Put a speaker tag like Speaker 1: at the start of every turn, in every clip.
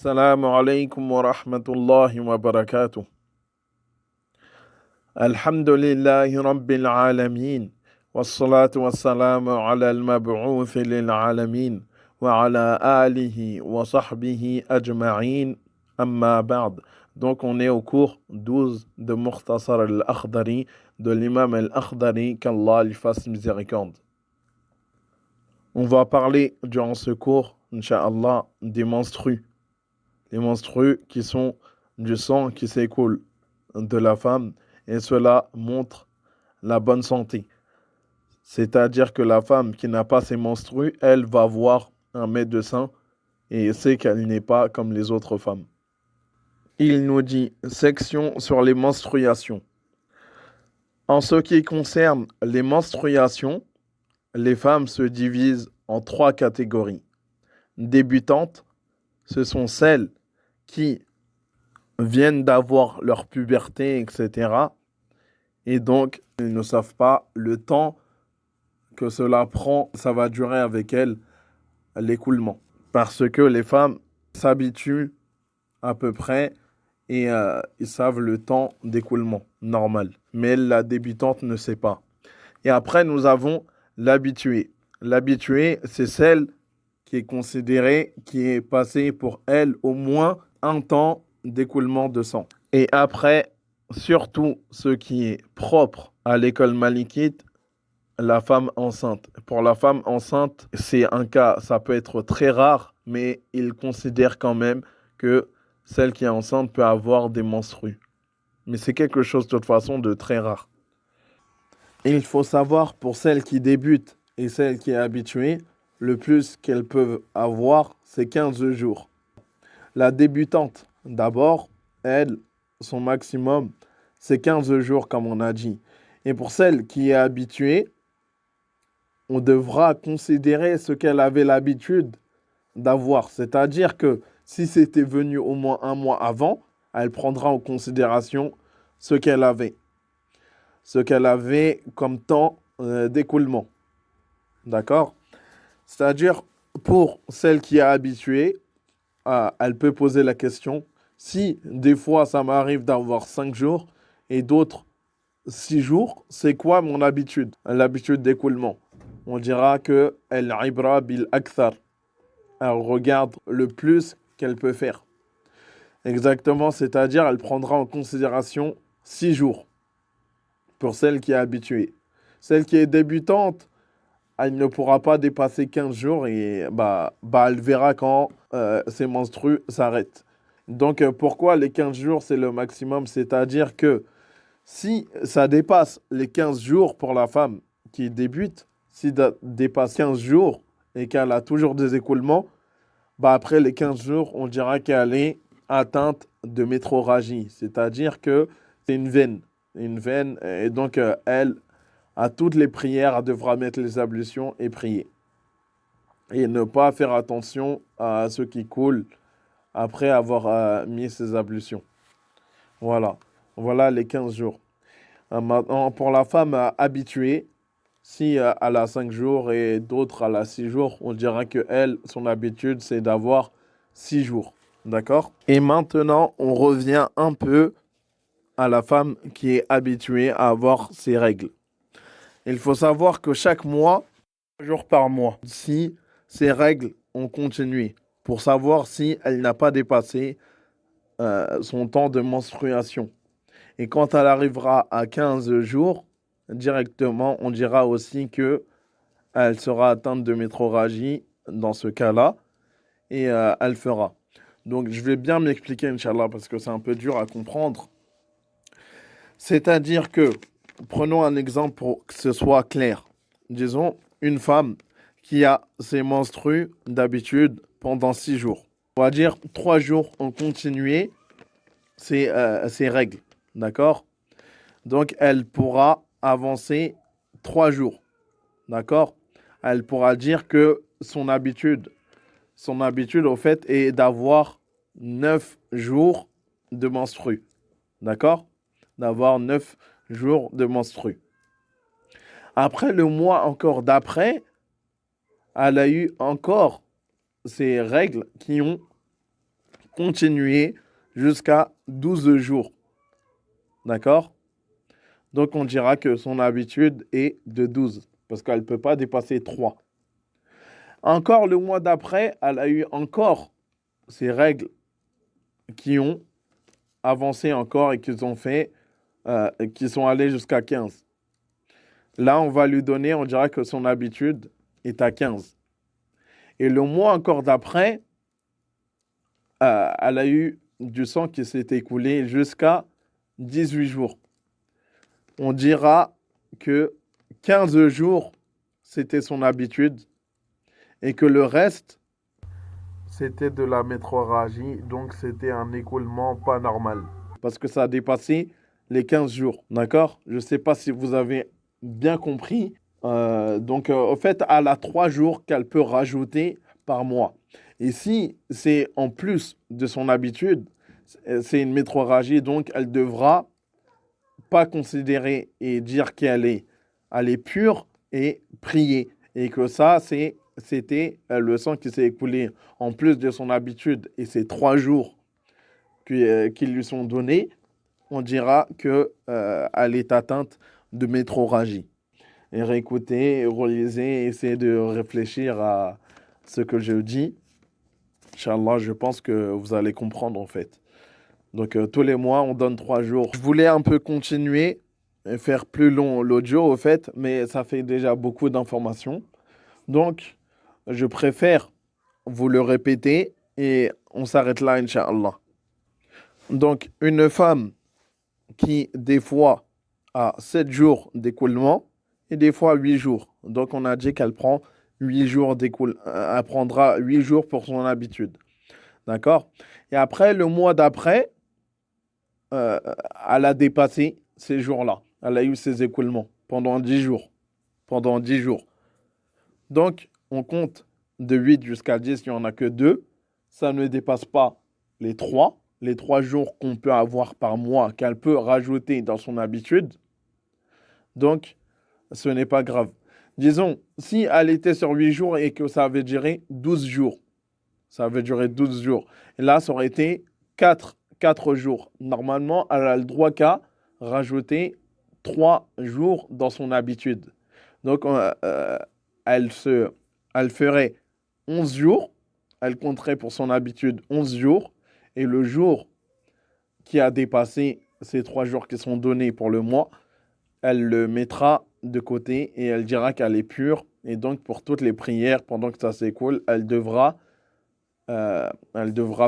Speaker 1: السلام عليكم ورحمة الله وبركاته. الحمد لله رب العالمين والصلاة والسلام على المبعوث للعالمين وعلى آله وصحبه أجمعين أما بعد. Donc on est au cours 12 de Mukhtasar al-Akhdari de l'imam al-Akhdari, qu'Allah lui fasse miséricorde. On va parler durant ce cours, Inch'Allah, des menstrues. Les menstrues qui sont du sang qui s'écoule de la femme, et cela montre la bonne santé. C'est-à-dire que la femme qui n'a pas ses menstrues, elle va voir un médecin et sait qu'elle n'est pas comme les autres femmes. Il nous dit, section sur les menstruations. En ce qui concerne les menstruations, les femmes se divisent en 3 catégories. Débutantes, ce sont celles qui viennent d'avoir leur puberté, etc. Et donc, ils ne savent pas le temps que cela prend, ça va durer avec elles, l'écoulement. Parce que les femmes s'habituent à peu près et ils savent le temps d'écoulement normal. Mais la débutante ne sait pas. Et après, nous avons l'habituée. L'habituée, c'est celle qui est considérée, qui est passée pour elle au moins un temps d'écoulement de sang. Et après, surtout ce qui est propre à l'école malikite, la femme enceinte. Pour la femme enceinte, c'est un cas, ça peut être très rare, mais ils considèrent quand même que celle qui est enceinte peut avoir des menstrues. Mais c'est quelque chose de toute façon de très rare. Et il faut savoir, pour celle qui débute et celle qui est habituée, le plus qu'elles peuvent avoir, c'est 15 jours. La débutante, d'abord, elle, son maximum, c'est 15 jours, comme on a dit. Et pour celle qui est habituée, on devra considérer ce qu'elle avait l'habitude d'avoir. C'est-à-dire que si c'était venu au moins un mois avant, elle prendra en considération ce qu'elle avait. Ce qu'elle avait comme temps d'écoulement. D'accord? C'est-à-dire, pour celle qui est habituée, elle peut poser la question, si des fois ça m'arrive d'avoir 5 jours et d'autres 6 jours, c'est quoi mon habitude? L'habitude d'écoulement. On dira que elle ibra bil akthar. Elle regarde le plus qu'elle peut faire. Exactement, c'est-à-dire elle prendra en considération 6 jours pour celle qui est habituée. Celle qui est débutante, elle ne pourra pas dépasser 15 jours et elle verra quand ses menstrues s'arrêtent. Donc pourquoi les 15 jours c'est le maximum? C'est-à-dire que si ça dépasse les 15 jours pour la femme qui débute, si ça dépasse 15 jours et qu'elle a toujours des écoulements, après les 15 jours, on dira qu'elle est atteinte de métrorragie. C'est-à-dire que c'est une veine. Une veine, et donc elle, à toutes les prières, elle devra mettre les ablutions et prier. Et ne pas faire attention à ce qui coule après avoir mis ses ablutions. Voilà. Voilà les 15 jours. Maintenant, pour la femme habituée, si elle a 5 jours et d'autres elle a 6 jours, on dira que elle, son habitude, c'est d'avoir 6 jours. D'accord? Et maintenant, on revient un peu à la femme qui est habituée à avoir ses règles. Il faut savoir que chaque mois, jour par mois, si ces règles ont continué, pour savoir si elle n'a pas dépassé son temps de menstruation. Et quand elle arrivera à 15 jours, directement, on dira aussi que elle sera atteinte de métrorragie dans ce cas-là, et elle fera. Donc, je vais bien m'expliquer, Inch'Allah, parce que c'est un peu dur à comprendre. C'est-à-dire que, prenons un exemple pour que ce soit clair. Disons, une femme qui a ses menstrues d'habitude pendant 6 jours. On va dire 3 jours en continué ses règles. D'accord? Donc, elle pourra avancer 3 jours. D'accord? Elle pourra dire que son habitude, au fait, est d'avoir 9 jours de menstrues. D'accord? D'avoir 9 jours de menstrues. Après le mois encore d'après, elle a eu encore ces règles qui ont continuer jusqu'à 12 jours. D'accord? Donc, on dira que son habitude est de 12 parce qu'elle ne peut pas dépasser 3. Encore le mois d'après, elle a eu encore ces règles qui ont avancé encore et qui sont allées jusqu'à 15. Là, on va lui donner, on dira que son habitude est à 15. Et le mois encore d'après, elle a eu du sang qui s'est écoulé jusqu'à 18 jours. On dira que 15 jours, c'était son habitude et que le reste, c'était de la métrorragie, donc c'était un écoulement pas normal. Parce que ça a dépassé les 15 jours, d'accord? Je ne sais pas si vous avez bien compris. Au fait, elle a 3 jours qu'elle peut rajouter par mois. Et si c'est en plus de son habitude, c'est une métrorragie, donc elle devra pas considérer et dire elle est pure et prier. Et que ça, c'était le sang qui s'est écoulé en plus de son habitude et ces 3 jours qui lui sont donnés, on dira qu'elle est atteinte de métrorragie. Et réécoutez, relisez, essayez de réfléchir à ce que je dis. Inch'Allah, je pense que vous allez comprendre en fait. Donc tous les mois, on donne 3 jours. Je voulais un peu continuer et faire plus long l'audio au fait, mais ça fait déjà beaucoup d'informations. Donc, je préfère vous le répéter et on s'arrête là, Inch'Allah. Donc, une femme qui, des fois, a 7 jours d'écoulement et des fois 8 jours. Donc, on a dit qu'elle prend 8 jours d'écoulement. Elle prendra 8 jours pour son habitude. D'accord? Et après, le mois d'après, elle a dépassé ces jours-là. Elle a eu ses écoulements pendant 10 jours. Pendant 10 jours. Donc, on compte de 8 jusqu'à 10, il n'y en a que 2. Ça ne dépasse pas les 3. Les 3 jours qu'on peut avoir par mois, qu'elle peut rajouter dans son habitude. Donc, ce n'est pas grave. Disons, si elle était sur 8 jours et que ça avait duré 12 jours. Ça avait duré 12 jours. Et là, ça aurait été 4 jours. Normalement, elle a le droit qu'à rajouter 3 jours dans son habitude. Donc, elle ferait 11 jours. Elle compterait pour son habitude 11 jours. Et le jour qui a dépassé ces 3 jours qui sont donnés pour le mois, elle le mettra de côté et elle dira qu'elle est pure. Et donc, pour toutes les prières, pendant que ça s'écoule, elle devra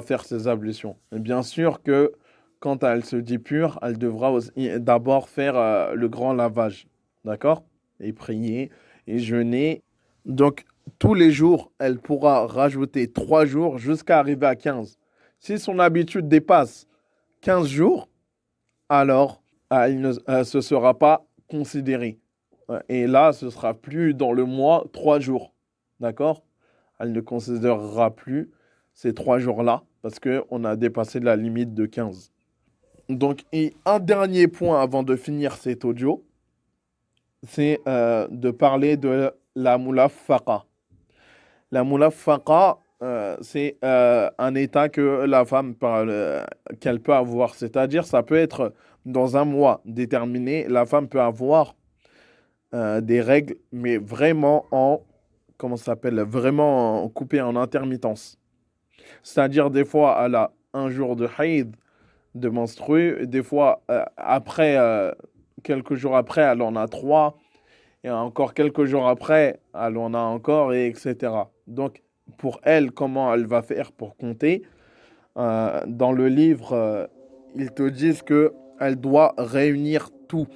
Speaker 1: faire ses ablutions. Et bien sûr que quand elle se dit pure, elle devra d'abord faire le grand lavage. D'accord? Et prier et jeûner. Donc, tous les jours, elle pourra rajouter 3 jours jusqu'à arriver à 15. Si son habitude dépasse 15 jours, alors elle ne se sera pas considérée. Et là, ce sera plus dans le mois 3 jours. D'accord? Elle ne considérera plus ces 3 jours-là parce qu'on a dépassé la limite de 15. Donc, et un dernier point avant de finir cet audio, c'est de parler de la moulafaqa. La moulafaqa, c'est un état que la femme qu'elle peut avoir. C'est-à-dire, ça peut être dans un mois déterminé, la femme peut avoir des règles, mais vraiment comment ça s'appelle, vraiment coupées en intermittence. C'est-à-dire, des fois, elle a un jour de haïd, de menstrues, des fois, quelques jours après, elle en a 3, et encore quelques jours après, elle en a encore, et etc. Donc, pour elle, comment elle va faire pour compter? Dans le livre, ils te disent qu'elle doit réunir tout.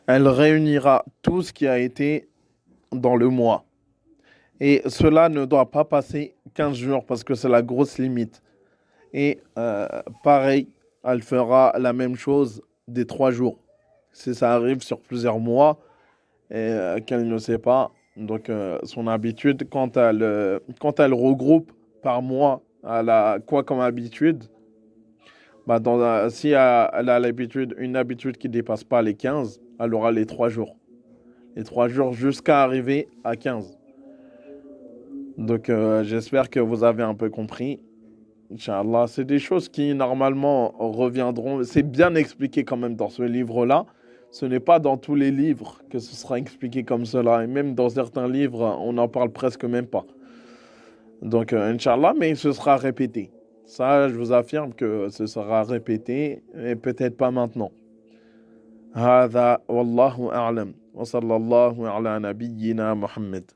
Speaker 1: Elle réunira tout ce qui a été dans le mois. Et cela ne doit pas passer 15 jours parce que c'est la grosse limite. Et pareil, elle fera la même chose des 3 jours. Si ça arrive sur plusieurs mois et qu'elle ne sait pas, donc son habitude, quand elle regroupe par mois, elle a quoi comme habitude? Bah, si elle a une habitude qui ne dépasse pas les 15, elle aura les 3 jours. Les 3 jours jusqu'à arriver à 15. Donc j'espère que vous avez un peu compris. Inch'Allah, c'est des choses qui normalement reviendront. C'est bien expliqué quand même dans ce livre-là. Ce n'est pas dans tous les livres que ce sera expliqué comme cela. Et même dans certains livres, on n'en parle presque même pas. Donc, Inch'Allah, mais ce sera répété. Ça, je vous affirme que ce sera répété, et peut-être pas maintenant. هذا والله أعلم وصلى الله على نبينا محمد